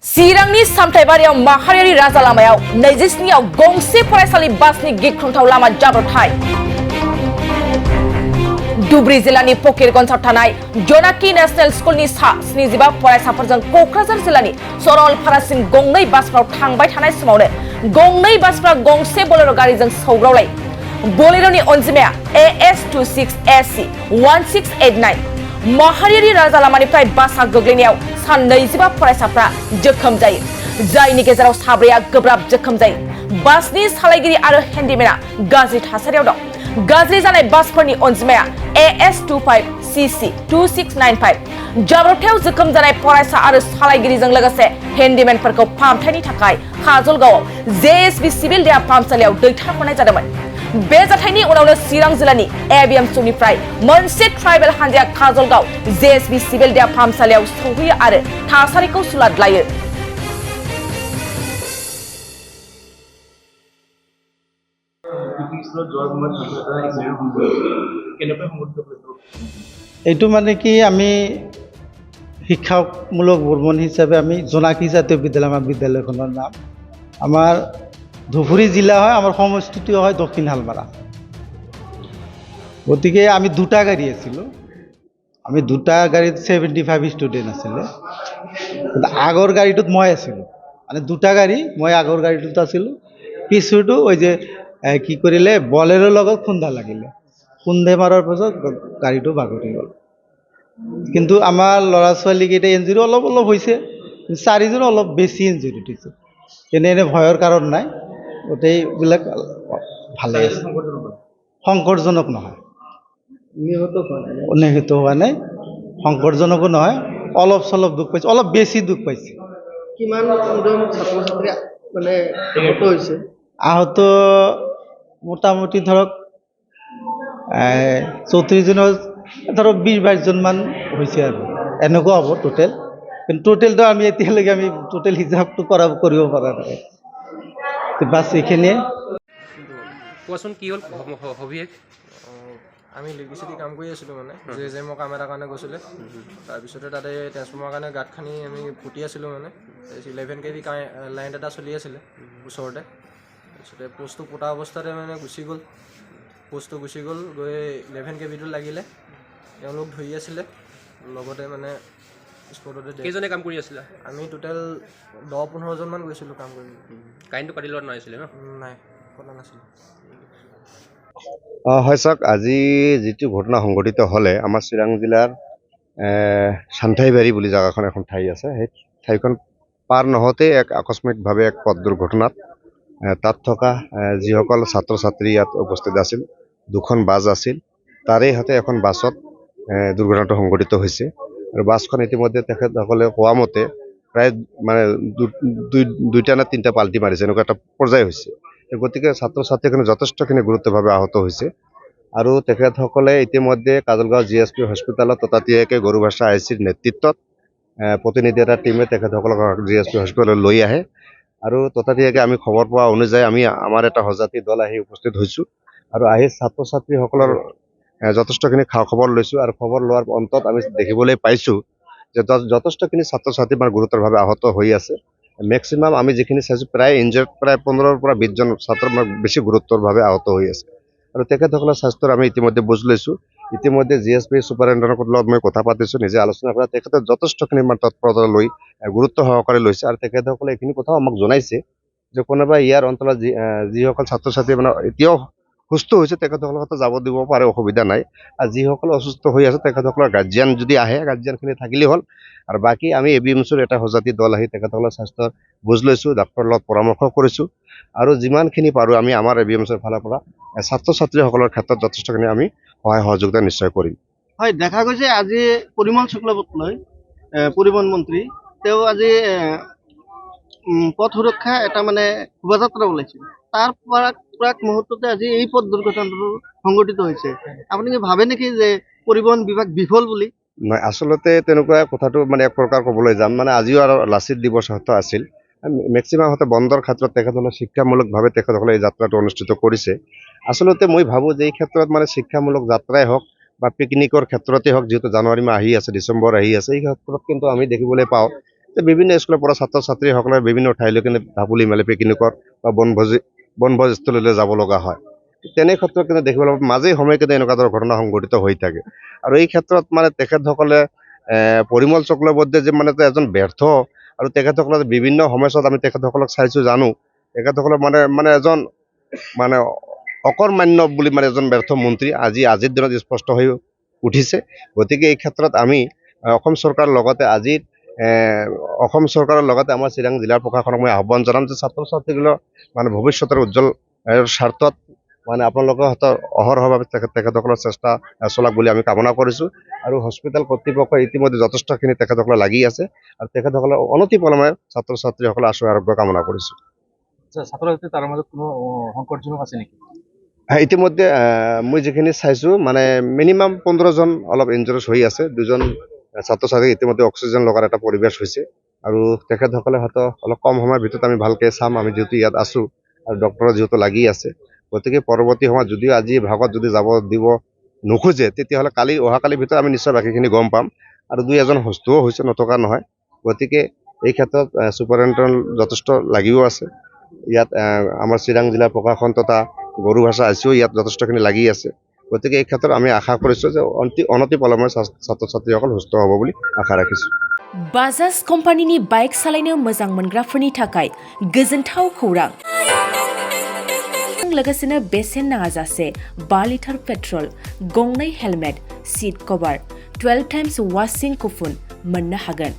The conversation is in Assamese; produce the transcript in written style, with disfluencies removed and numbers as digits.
चिरांनि सामथाइबारियाव माहारियारि राजा लामायाव 27आव गंसे फरायसालि बासनि गिख्रंथाव लामा जाब्रबथाय। धुबरी जिल्लानि फकीरगन्जआव थानाय जनाकी नेशनेल स्कुलनि सा 75 फरायसाफोरजों कक्राझार जिल्लानि सरलपारासिम गंनै बासफ्राव थांबाय थानाय समावनो गंनै बासफ्रा गंसे बोलेरो गारिजों सौग्रावलायो। बोलेरोनि अनजिमाया AS26AC 1689। माहारियारि राजा लामानिफ्राय बासआ गोग्लैनायाव सा 25 फरायसाफ्रा जोखोम जायो, जायनि गेजेराव साब्रैया गोब्राब जोखोम जायो। बासनि सालायगिरि आरो हेन्डिमेना गाज्रि थासारियाव दं। गाज्रि जानाय बासफोरनि अनजिमाया AS25CC 2695। जाब्रबथायाव जोखोम जानाय फरायसा आरो सालायगिरिजों लोगोसे हेन्डिमेनफोरखौ फाहामथायनि थाखाय काजलगावआव JSB सिभिल देहा फाहामसालियाव दैथायहरनाय जादोंमोन। बे जाथायनि उनावनो चिरां जिल्लानि ABMSनिफ्राय मोनसे ट्राइबेल हानजाया काजलगाव JSB सिभिल देहा फाहामसालियाव सौहैयो आरो थासारिखौ सुलाद लायो। এইটো মানে কি আমি শিক্ষামূলক ভ্ৰমণ হিচাপে আমি জোনাকী জাতীয় বিদ্যালয় আমাৰ বিদ্যালয়খনৰ নাম। আমাৰ ধুবুৰী জিলা হয়, আমাৰ সমষ্টিটো হয় দক্ষিণ হালমাৰা। গতিকে আমি দুটা গাড়ী আছিলোঁ, আমি দুটা গাড়ীত 75 ষ্টুডেণ্ট আছিলে। কিন্তু আগৰ গাড়ীটোত মই আছিলোঁ, মানে দুটা গাড়ী, মই আগৰ গাড়ীটোত আছিলোঁ। পিছৰটো ওই যে কি কৰিলে বলেৰৰ লগত খুন্দা লাগিলে, খুন্দে মাৰাৰ পাছত গাড়ীটো বাগৰি গ'ল। কিন্তু আমাৰ ল'ৰা ছোৱালীকেইটা ইঞ্জুৰি অলপ অলপ হৈছে, 4জন অলপ বেছি ইঞ্জুৰি হৈছে। এনে ভয়ৰ কাৰণ নাই, গোটেইবিলাক ভালে আছে, সংকটজনক নহয়, নিহত হোৱা নাই, সংকটজনকো নহয়, অলপ চলপ দুখ পাইছে, অলপ বেছি দুখ পাইছে। কিমান ছাত্ৰ ছাত্ৰী মানে আহত হৈছে? আহত মোটামুটি ধৰক 34জনৰ ধৰক 20-22জন মান হৈছে আৰু এনেকুৱা হ'ব টোটেল। কিন্তু টোটেলটো আমি এতিয়ালৈকে আমি টোটেল হিচাপটো কৰিব পৰা নাই। বাছ এইখিনিয়ে। কোৱাচোন কি হ'ল হবিয়ে? আমি ইলেক্ট্ৰিচিটি কাম কৰি আছিলোঁ, মানে JJMৰ কাম এটাৰ কাৰণে গৈছিলে। তাৰপিছতে তাতে ট্ৰেন্সফৰ্মাৰ কাৰণে গাঁত খানি আমি পুতি আছিলোঁ, মানে 11 kV লাইন এটা চলি আছিলে ওচৰতে। তাৰপিছতে প'ষ্টটো পোতা অৱস্থাতে মানে গুচি গ'ল, প'ষ্টটো গুচি গ'ল, গৈ 11 kVটো লাগিলে। তেওঁলোক ধৰি আছিলে, লগতে মানে স্পটতে। কেইজনে কাম কৰি আছিলা? আমি টোটেল 10-15জন মান গৈছিলোঁ কাম কৰি। কাৰেণ্টটো কাটি লোৱা নাছিলে ন? নাই, কটা নাছিলোঁ। হয় চাওক, আজি যিটো ঘটনা সংঘটিত হ'লে আমাৰ চিৰাং জিলাৰ চান্থাইবাৰী বুলি জেগাখন এখন ঠাই আছে, সেই ঠাইখন পাৰ নহওঁতে এক আকস্মিকভাৱে এক পথ দুৰ্ঘটনাত তাত থকা যিসকল ছাত্ৰ ছাত্ৰী ইয়াত উপস্থিত আছিল, দুখন বাছ আছিল, তাৰে হতে এখন বাছত দুৰ্ঘটনাটো সংঘটিত হৈছে। আৰু বাছখন ইতিমধ্যে তেখেতসকলে কোৱা মতে প্ৰায় মানে 2টা নে 3টা পাল্টি মাৰিছে, এনেকুৱা এটা পৰ্যায় হৈছে। গতিকে ছাত্ৰ ছাত্ৰীখিনি যথেষ্টখিনি গুৰুত্বভাৱে আহত হৈছে। আৰু তেখেতসকলে ইতিমধ্যে কাজলগাঁও GSP হস্পিটেলত ততাতৈয়াকৈ গৰুভাষা ICৰ নেতৃত্বত প্ৰতিনিধি এটা টীমে তেখেতসকলক GSP হস্পিটেললৈ লৈ আহে। আৰু ততাতৈয়াকৈ আমি খবৰ পোৱা অনুযায়ী আমি আমাৰ এটা সজাতি দল আহি উপস্থিত হৈছোঁ, আৰু আহি ছাত্ৰ ছাত্ৰীসকলৰ যথেষ্টখিনি খা খবৰ লৈছোঁ। আৰু খবৰ লোৱাৰ অন্তত আমি দেখিবলৈ পাইছোঁ যে যথেষ্টখিনি ছাত্ৰ ছাত্ৰী মানে গুৰুতৰভাৱে আহত হৈ আছে। মেক্সিমাম আমি যিখিনি চাইছোঁ প্ৰায় ইনজিয়ৰ্ড, প্ৰায় 15ৰ পৰা 20জন ছাত্ৰ বেছি গুৰুতৰভাৱে আহত হৈ আছে। আৰু তেখেতসকলৰ স্বাস্থ্যৰ আমি ইতিমধ্যে বুজ লৈছোঁ। ইতিমধ্যে GSP ছুপাৰিণ্টেণ্ডেণ্টৰ লগত মই কথা পাতিছোঁ, নিজে আলোচনা কৰা, তেখেতে যথেষ্টখিনি মানে তৎপৰতা লৈ গুৰুত্ব সহকাৰে লৈছে। আৰু তেখেতসকলে এইখিনি কথাও আমাক জনাইছে যে কোনোবা ইয়াৰ অঞ্চলত যিসকল ছাত্ৰ ছাত্ৰী মানে এতিয়াও সুস্থ হৈছে তেখেতসকলৰ যাব দিব পাৰে, অসুবিধা নাই। আৰু যিসকল অসুস্থ হৈ আছে তেখেতসকলৰ গাৰ্জিয়ান যদি আহে, গাৰ্জিয়ানখিনি থাকিলেই হ'ল। আৰু বাকী আমি ABMSৰ এটা সজাতি দল আহি তেখেতসকলৰ স্বাস্থ্যৰ বুজ লৈছোঁ, ডাক্তৰৰ লগত পৰামৰ্শ কৰিছোঁ। আৰু যিমানখিনি পাৰোঁ আমি আমাৰ ABMSৰ ফালৰ পৰা ছাত্ৰ ছাত্ৰীসকলৰ ক্ষেত্ৰত যথেষ্টখিনি আমি সহায় সহযোগিতা নিশ্চয় কৰিম। হয়, দেখা গৈছে আজি পৰিমল শুক্লবৈদ্যলৈ পৰিবহণ মন্ত্ৰী তেওঁ আজি পথ সুৰক্ষা এটা মানে শোভাযাত্ৰা ওলাইছিল, তাৰ প্ৰাক মুহূৰ্ততে আজি এই পথ দুৰ্ঘটনাটো সংঘটিত হৈছে। আপুনি কি ভাবে নেকি যে পৰিবহণ বিভাগ বিফল বুলি? নহয়, আচলতে তেনেকুৱা কথাটো মানে এক প্ৰকাৰ ক'বলৈ যাম, মানে আজিও আৰু লাচিত দিৱস হয়তো আছিল, মেক্সিমাম হয়তো বন্ধৰ ক্ষেত্ৰত তেখেতসকলে শিক্ষামূলকভাৱে তেখেতসকলে এই যাত্ৰাটো অনুষ্ঠিত কৰিছে। আচলতে মই ভাবোঁ যে এই ক্ষেত্ৰত মানে শিক্ষামূলক যাত্ৰাই হওক বা পিকনিকৰ ক্ষেত্ৰতে হওক, যিহেতু জানুৱাৰী মাহ আহি আছে, ডিচেম্বৰ আহি আছে, এই ক্ষেত্ৰত কিন্তু আমি দেখিবলৈ পাওঁ যে বিভিন্ন স্কুলৰ পৰা ছাত্ৰ ছাত্ৰীসকলে বিভিন্ন ঠাইলৈ কিন্তু ঢাপলি মেলে পিকনিকৰ বা বনভোজস্থলীলৈ যাব লগা হয়। তেনে ক্ষেত্ৰত কিন্তু দেখিবলৈ মাজে সময়ে কিন্তু এনেকুৱা ধৰণৰ ঘটনা সংঘটিত হৈ থাকে আৰু এই ক্ষেত্ৰত মানে তেখেতসকলে পৰিমল চক্ৰৱৰ্তীয়ে যে মানে এজন ব্যৰ্থ আৰু তেখেতসকলে বিভিন্ন সমস্যাত আমি তেখেতসকলক চাইছো জানো তেখেতসকলে মানে এজন মানে অকৰ্মান্য বুলি মানে এজন ব্যৰ্থ মন্ত্ৰী আজিৰ দিনত স্পষ্ট হৈ উঠিছে। গতিকে এই ক্ষেত্ৰত আমি অসম চৰকাৰৰ লগতে অসম চৰকাৰৰ লগতে আমাৰ চিৰাং জিলাৰ প্ৰশাসনক মই আহ্বান জনাম যে ছাত্ৰ ছাত্ৰীসকলৰ মানে ভৱিষ্যতৰ উজ্জ্বল স্বাৰ্থত মানে আপোনালোকৰ হাতত অহৰহভাৱে তেখেতসকলৰ চেষ্টা চলাওক বুলি আমি কামনা কৰিছোঁ আৰু হস্পিটেল কৰ্তৃপক্ষ ইতিমধ্যে যথেষ্টখিনি তেখেতসকলে লাগি আছে আৰু তেখেতসকলে অনতিপলমে ছাত্ৰ ছাত্ৰীসকলে আশু আৰোগ্য কামনা কৰিছোঁ। ছাত্ৰ ছাত্ৰী তাৰ মাজত কোনো সংকটজনক আছে নেকি? ইতিমধ্যে মই যিখিনি চাইছোঁ মানে মিনিমাম 15জন অলপ ইনজুৰিছ হৈ আছে, 2জন ছাত্ৰ ছাত্ৰী ইতিমধ্যে অক্সিজেন লগাৰ এটা পৰিৱেশ হৈছে আৰু তেখেতসকলে হয়তো অলপ কম সময়ৰ ভিতৰত আমি ভালকৈ চাম, আমি যিহেতু ইয়াত আছোঁ আৰু ডক্টৰ যিহেতু লাগি আছে। গতিকে পৰৱৰ্তী সময়ত যদিও আজি ভাগত যদি যাব দিব নোখোজে তেতিয়াহ'লে অহাকালিৰ ভিতৰত আমি নিশ্চয় বাকীখিনি গম পাম আৰু 2-এজন সুস্থও হৈছে নথকা নহয়। গতিকে এই ক্ষেত্ৰত ছুপাৰিণ্টেণ্ডেণ্ট যথেষ্ট লাগিও আছে। ইয়াত আমাৰ চিৰাং জিলাৰ প্ৰশাসন তথা গৰু ভাষা আইচিও ইয়াত যথেষ্টখিনি লাগি আছে। গতিকে এই ক্ষেত্ৰত আমি আশা কৰিছোঁ যে অনতিপলমে ছাত্ৰ ছাত্ৰীসকল সুস্থ হ'ব বুলি আশা ৰাখিছোঁ। बाजाज कम्पानिनि बाइक सालायनो मोजां मोनग्राफोरनि थाखाय गोजोनथाव खौरां। लोगोसेनो बेसेन नाङाजासे 5 लिटार पेट्रल, गंनै हेलमेट, सीट कभार, 12 टाइम्स वाशिं कुपन मोननो हागोन।